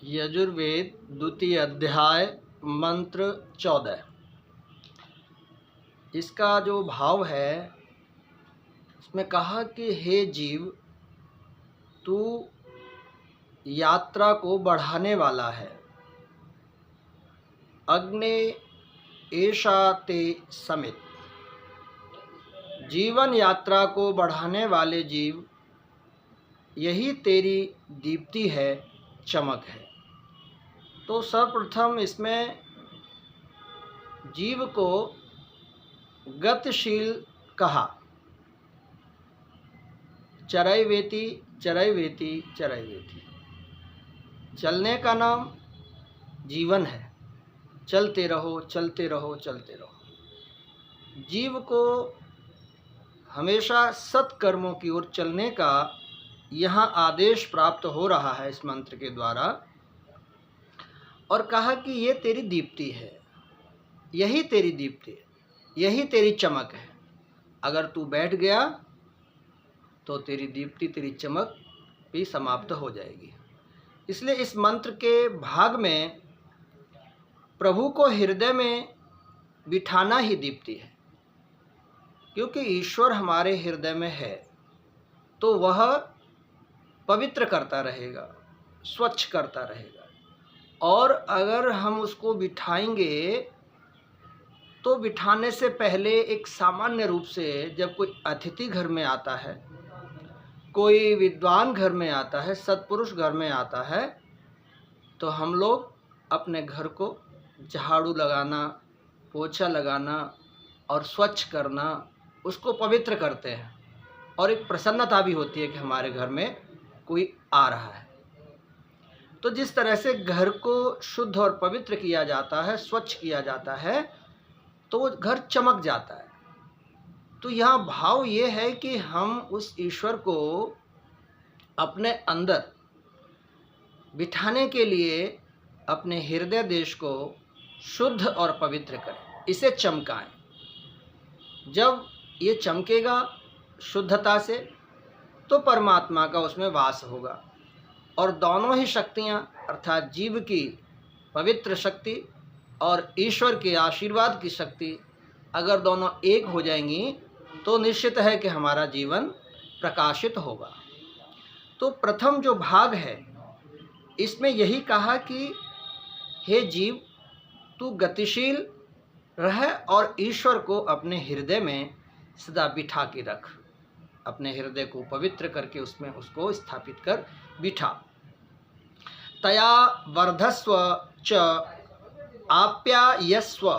यजुर्वेद द्वितीय अध्याय मंत्र 14। इसका जो भाव है उसमें कहा कि हे जीव, तू यात्रा को बढ़ाने वाला है। अग्ने एषा ते समित। जीवन यात्रा को बढ़ाने वाले जीव, यही तेरी दीप्ति है, चमक है। तो सर्वप्रथम इसमें जीव को गतिशील कहा। चरैवेति चरैवेति चरैवेति। चलने का नाम जीवन है। चलते रहो चलते रहो चलते रहो। जीव को हमेशा सत्कर्मों की ओर चलने का यहाँ आदेश प्राप्त हो रहा है इस मंत्र के द्वारा। और कहा कि ये तेरी दीप्ति है, यही तेरी दीप्ति है, यही तेरी चमक है। अगर तू बैठ गया तो तेरी दीप्ति, तेरी चमक भी समाप्त हो जाएगी। इसलिए इस मंत्र के भाग में प्रभु को हृदय में बिठाना ही दीप्ति है, क्योंकि ईश्वर हमारे हृदय में है तो वह पवित्र करता रहेगा, स्वच्छ करता रहेगा। और अगर हम उसको बिठाएंगे तो बिठाने से पहले एक सामान्य रूप से जब कोई अतिथि घर में आता है, कोई विद्वान घर में आता है, सत्पुरुष घर में आता है, तो हम लोग अपने घर को झाड़ू लगाना, पोछा लगाना और स्वच्छ करना, उसको पवित्र करते हैं। और एक प्रसन्नता भी होती है कि हमारे घर में कोई आ रहा है। तो जिस तरह से घर को शुद्ध और पवित्र किया जाता है, स्वच्छ किया जाता है, तो वो घर चमक जाता है। तो यहाँ भाव ये है कि हम उस ईश्वर को अपने अंदर बिठाने के लिए अपने हृदय देश को शुद्ध और पवित्र करें, इसे चमकाएं। जब ये चमकेगा शुद्धता से तो परमात्मा का उसमें वास होगा। और दोनों ही शक्तियाँ अर्थात जीव की पवित्र शक्ति और ईश्वर के आशीर्वाद की शक्ति अगर दोनों एक हो जाएंगी तो निश्चित है कि हमारा जीवन प्रकाशित होगा। तो प्रथम जो भाग है इसमें यही कहा कि हे जीव, तू गतिशील रह और ईश्वर को अपने हृदय में सदा बिठा के रख। अपने हृदय को पवित्र करके उसमें उसको स्थापित कर बिठा। तया वर्धस्व च आप्यायस्व।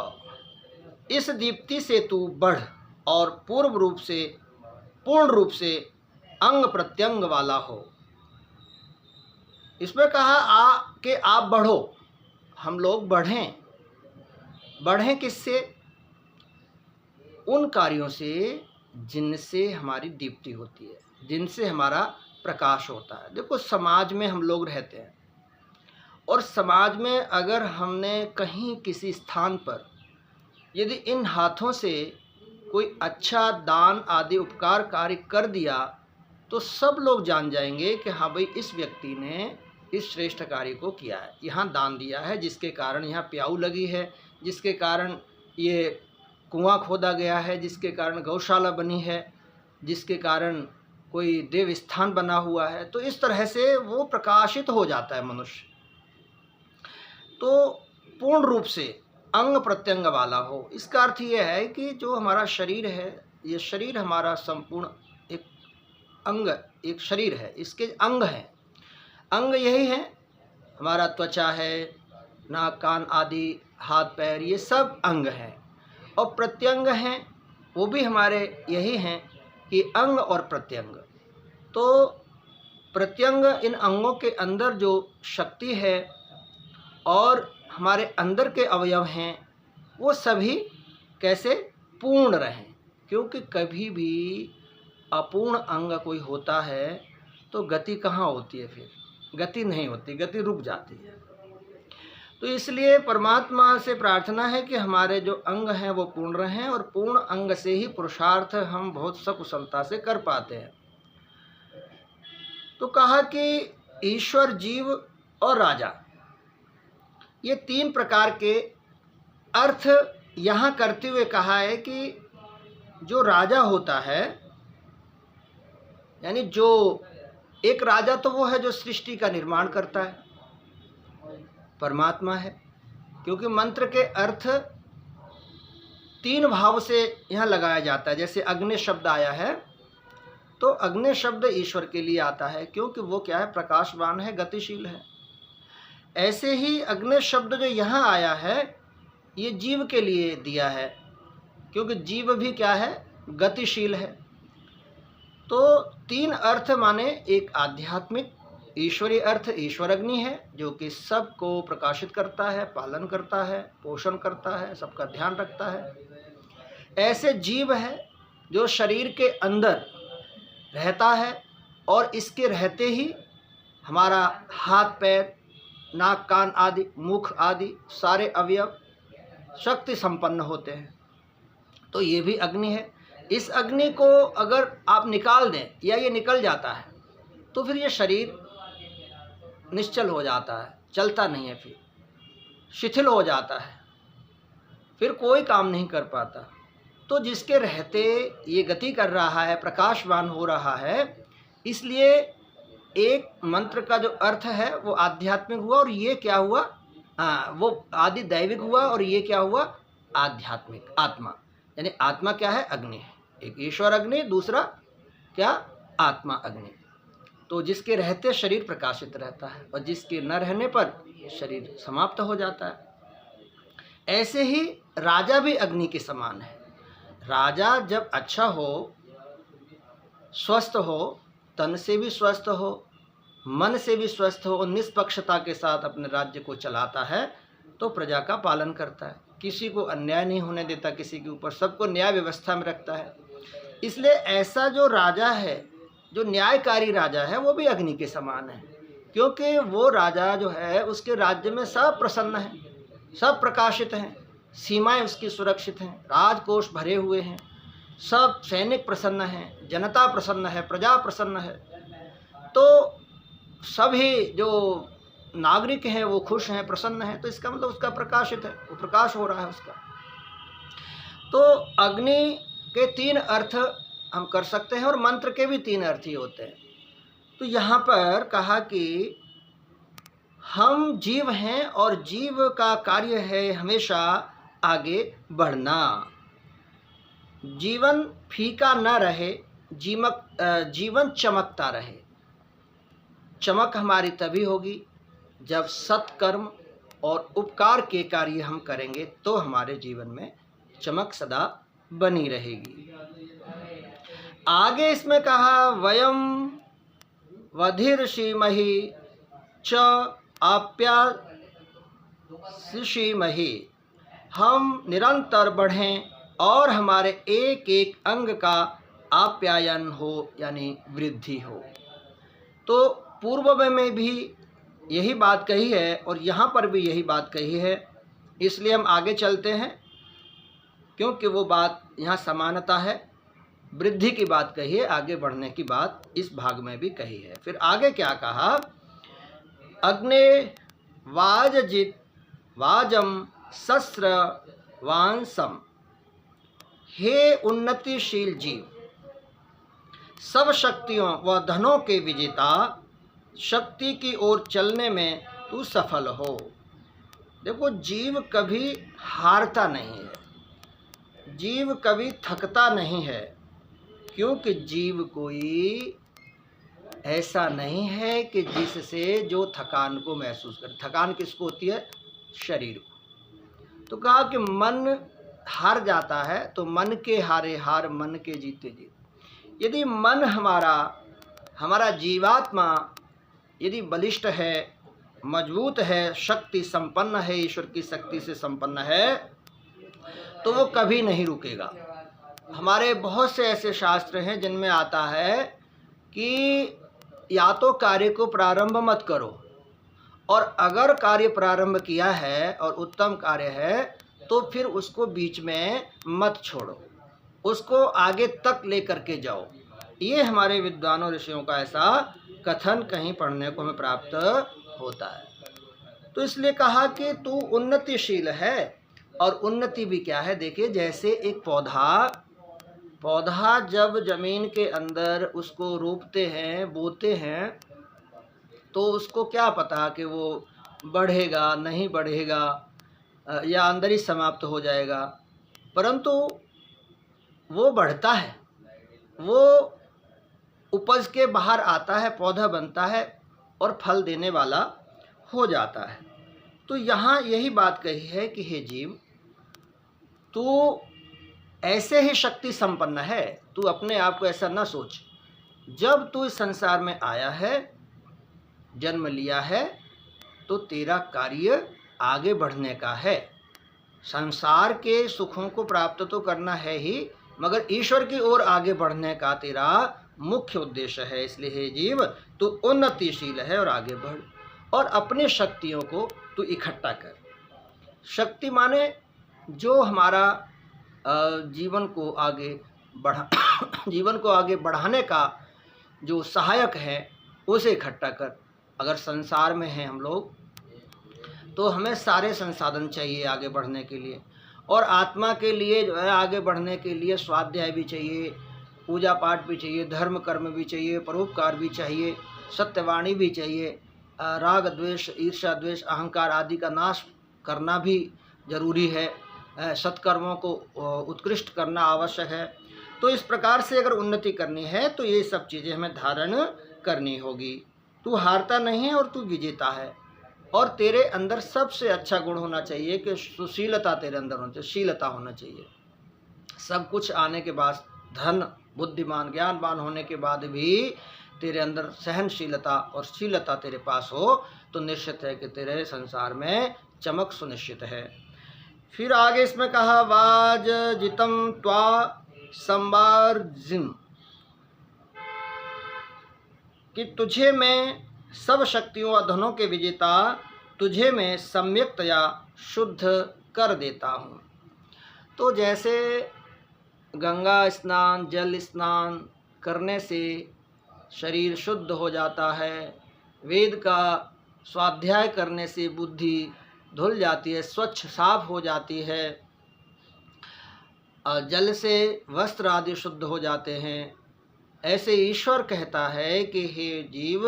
इस दीप्ति से तू बढ़ और पूर्ण रूप से अंग प्रत्यंग वाला हो। इसमें कहा कि आप बढ़ो, हम लोग बढ़ें। बढ़ें किससे? उन कार्यों से जिनसे हमारी दीप्ति होती है, जिनसे हमारा प्रकाश होता है। देखो, समाज में हम लोग रहते हैं और समाज में अगर हमने कहीं किसी स्थान पर यदि इन हाथों से कोई अच्छा दान आदि उपकार कार्य कर दिया तो सब लोग जान जाएंगे कि हाँ भाई, इस व्यक्ति ने इस श्रेष्ठ कार्य को किया है, यहाँ दान दिया है, जिसके कारण यहाँ प्याऊ लगी है, जिसके कारण ये कुआं खोदा गया है, जिसके कारण गौशाला बनी है, जिसके कारण कोई देव स्थान बना हुआ है। तो इस तरह से वो प्रकाशित हो जाता है मनुष्य। तो पूर्ण रूप से अंग प्रत्यंग वाला हो, इसका अर्थ ये है कि जो हमारा शरीर है, ये शरीर हमारा संपूर्ण एक अंग, एक शरीर है, इसके अंग हैं। अंग यही है, हमारा त्वचा है, नाक कान आदि, हाथ पैर, ये सब अंग हैं। और प्रत्यंग हैं, वो भी हमारे यही हैं कि अंग और प्रत्यंग। तो प्रत्यंग, इन अंगों के अंदर जो शक्ति है और हमारे अंदर के अवयव हैं, वो सभी कैसे पूर्ण रहें। क्योंकि कभी भी अपूर्ण अंग कोई होता है तो गति कहाँ होती है? फिर गति नहीं होती, गति रुक जाती है। तो इसलिए परमात्मा से प्रार्थना है कि हमारे जो अंग हैं वो पूर्ण रहें, और पूर्ण अंग से ही पुरुषार्थ हम बहुत सकुशलता से कर पाते हैं। तो कहा कि ईश्वर, जीव और राजा, ये 3 प्रकार के अर्थ यहाँ करते हुए कहा है कि जो राजा होता है, यानी जो एक राजा तो वो है जो सृष्टि का निर्माण करता है, परमात्मा है। क्योंकि मंत्र के अर्थ 3 भाव से यहाँ लगाया जाता है। जैसे अग्नि शब्द आया है, तो अग्नि शब्द ईश्वर के लिए आता है, क्योंकि वो क्या है, प्रकाशवान है, गतिशील है। ऐसे ही अग्नि शब्द जो यहाँ आया है, ये जीव के लिए दिया है, क्योंकि जीव भी क्या है, गतिशील है। तो 3 अर्थ माने एक आध्यात्मिक ईश्वरीय अर्थ ईश्वर अग्नि है, जो कि सबको प्रकाशित करता है, पालन करता है, पोषण करता है, सबका ध्यान रखता है। ऐसे जीव है जो शरीर के अंदर रहता है, और इसके रहते ही हमारा हाथ पैर, नाक कान आदि, मुख आदि सारे अवयव शक्ति संपन्न होते हैं। तो ये भी अग्नि है। इस अग्नि को अगर आप निकाल दें या ये निकल जाता है, तो फिर ये शरीर निश्चल हो जाता है, चलता नहीं है, फिर शिथिल हो जाता है, फिर कोई काम नहीं कर पाता। तो जिसके रहते ये गति कर रहा है, प्रकाशवान हो रहा है, इसलिए एक मंत्र का जो अर्थ है वो आध्यात्मिक हुआ, और ये क्या हुआ, वो आदि दैविक हुआ, और ये क्या हुआ, आध्यात्मिक आत्मा। यानी आत्मा क्या है, अग्नि है। एक ईश्वर अग्नि, दूसरा क्या, आत्मा अग्नि। तो जिसके रहते शरीर प्रकाशित रहता है, और जिसके न रहने पर शरीर समाप्त हो जाता है। ऐसे ही राजा भी अग्नि के समान है। राजा जब अच्छा हो, स्वस्थ हो, तन से भी स्वस्थ हो, मन से भी स्वस्थ हो, और निष्पक्षता के साथ अपने राज्य को चलाता है, तो प्रजा का पालन करता है, किसी को अन्याय नहीं होने देता, किसी के ऊपर, सबको न्याय व्यवस्था में रखता है। इसलिए ऐसा जो राजा है, जो न्यायकारी राजा है, वो भी अग्नि के समान है। क्योंकि वो राजा जो है, उसके राज्य में सब प्रसन्न हैं, सब प्रकाशित हैं, सीमाएं उसकी सुरक्षित हैं, राजकोष भरे हुए हैं, सब सैनिक प्रसन्न हैं, जनता प्रसन्न है, प्रजा प्रसन्न है। तो सभी जो नागरिक हैं वो खुश हैं, प्रसन्न हैं। तो इसका मतलब उसका प्रकाशित है, वो प्रकाश हो रहा है उसका। तो अग्नि के 3 अर्थ हम कर सकते हैं, और मंत्र के भी 3 अर्थ ही होते हैं। तो यहाँ पर कहा कि हम जीव हैं, और जीव का कार्य है हमेशा आगे बढ़ना। जीवन फीका न रहे, जीवन चमकता रहे। चमक हमारी तभी होगी जब सत्कर्म और उपकार के कार्य हम करेंगे, तो हमारे जीवन में चमक सदा बनी रहेगी। आगे इसमें कहा, वयम वधिर्षीमहि च आप्यासिषीमहि, हम निरंतर बढ़ें और हमारे एक एक अंग का आप्यायन हो, यानी वृद्धि हो। तो पूर्व में भी यही बात कही है, और यहाँ पर भी यही बात कही है। इसलिए हम आगे चलते हैं, क्योंकि वो बात यहाँ समानता है, वृद्धि की बात कही है, आगे बढ़ने की बात इस भाग में भी कही है। फिर आगे क्या कहा, अग्ने वाजजित वाजम शस्त्र वांसम, हे उन्नतिशील जीव, सब शक्तियों व धनों के विजेता, शक्ति की ओर चलने में तू सफल हो। देखो, जीव कभी हारता नहीं है, जीव कभी थकता नहीं है, क्योंकि जीव कोई ऐसा नहीं है कि जिससे जो थकान को महसूस करे। थकान किसको होती है, शरीर को। तो कहा कि मन हार जाता है, तो मन के हारे हार, मन के जीते जीत। यदि मन हमारा जीवात्मा यदि बलिष्ठ है, मजबूत है, शक्ति संपन्न है, ईश्वर की शक्ति से संपन्न है, तो वो कभी नहीं रुकेगा। हमारे बहुत से ऐसे शास्त्र हैं जिनमें आता है कि या तो कार्य को प्रारंभ मत करो, और अगर कार्य प्रारंभ किया है और उत्तम कार्य है, तो फिर उसको बीच में मत छोड़ो, उसको आगे तक लेकर के जाओ। ये हमारे विद्वानों ऋषियों का ऐसा कथन कहीं पढ़ने को हमें प्राप्त होता है। तो इसलिए कहा कि तू उन्नतिशील है। और उन्नति भी क्या है, देखिए जैसे एक पौधा जब जमीन के अंदर उसको रोपते हैं, बोते हैं, तो उसको क्या पता कि वो बढ़ेगा नहीं बढ़ेगा, या अंदर ही समाप्त हो जाएगा। परंतु वो बढ़ता है, वो उपज के बाहर आता है, पौधा बनता है और फल देने वाला हो जाता है। तो यहाँ यही बात कही है कि हे जीव, तू ऐसे ही शक्ति संपन्न है। तू अपने आप को ऐसा न सोच। जब तू इस संसार में आया है, जन्म लिया है, तो तेरा कार्य आगे बढ़ने का है। संसार के सुखों को प्राप्त तो करना है ही, मगर ईश्वर की ओर आगे बढ़ने का तेरा मुख्य उद्देश्य है। इसलिए हे जीव, तू उन्नतिशील है और आगे बढ़, और अपनी शक्तियों को तू इकट्ठा कर। शक्ति माने जो हमारा जीवन को आगे जीवन को आगे बढ़ाने का जो सहायक है, उसे इकट्ठा कर। अगर संसार में हैं हम लोग, तो हमें सारे संसाधन चाहिए आगे बढ़ने के लिए। और आत्मा के लिए जो है आगे बढ़ने के लिए स्वाध्याय भी चाहिए, पूजा पाठ भी चाहिए, धर्म कर्म भी चाहिए, परोपकार भी चाहिए, सत्यवाणी भी चाहिए, राग द्वेष ईर्ष्या द्वेष अहंकार आदि का नाश करना भी जरूरी है, सत्कर्मों को उत्कृष्ट करना आवश्यक है। तो इस प्रकार से अगर उन्नति करनी है तो ये सब चीज़ें हमें धारण करनी होगी। तू हारता नहीं है और तू विजेता है। और तेरे अंदर सबसे अच्छा गुण होना चाहिए कि सुशीलता तेरे अंदर होनी चाहिए, शीलता होना चाहिए। सब कुछ आने के बाद, धन बुद्धिमान ज्ञानवान होने के बाद भी तेरे अंदर सहनशीलता और शीलता तेरे पास हो, तो निश्चित है कि तेरे संसार में चमक सुनिश्चित है। फिर आगे इसमें कहा वाज जितम त्वा संवार्जिम, कि तुझे मैं सब शक्तियों और धनों के विजेता, तुझे मैं सम्यक्तया शुद्ध कर देता हूँ। तो जैसे गंगा स्नान, जल स्नान करने से शरीर शुद्ध हो जाता है, वेद का स्वाध्याय करने से बुद्धि धुल जाती है, स्वच्छ साफ हो जाती है, जल से वस्त्र आदि शुद्ध हो जाते हैं, ऐसे ईश्वर कहता है कि हे जीव,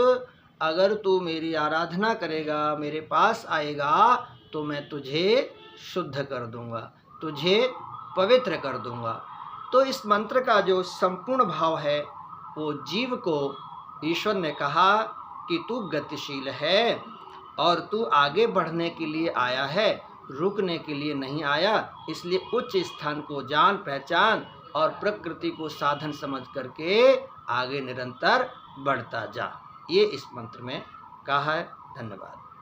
अगर तू मेरी आराधना करेगा, मेरे पास आएगा, तो मैं तुझे शुद्ध कर दूंगा, तुझे पवित्र कर दूंगा। तो इस मंत्र का जो संपूर्ण भाव है, वो जीव को ईश्वर ने कहा कि तू गतिशील है और तू आगे बढ़ने के लिए आया है, रुकने के लिए नहीं आया। इसलिए उच्च स्थान को जान पहचान और प्रकृति को साधन समझ करके आगे निरंतर बढ़ता जा। ये इस मंत्र में कहा है। धन्यवाद।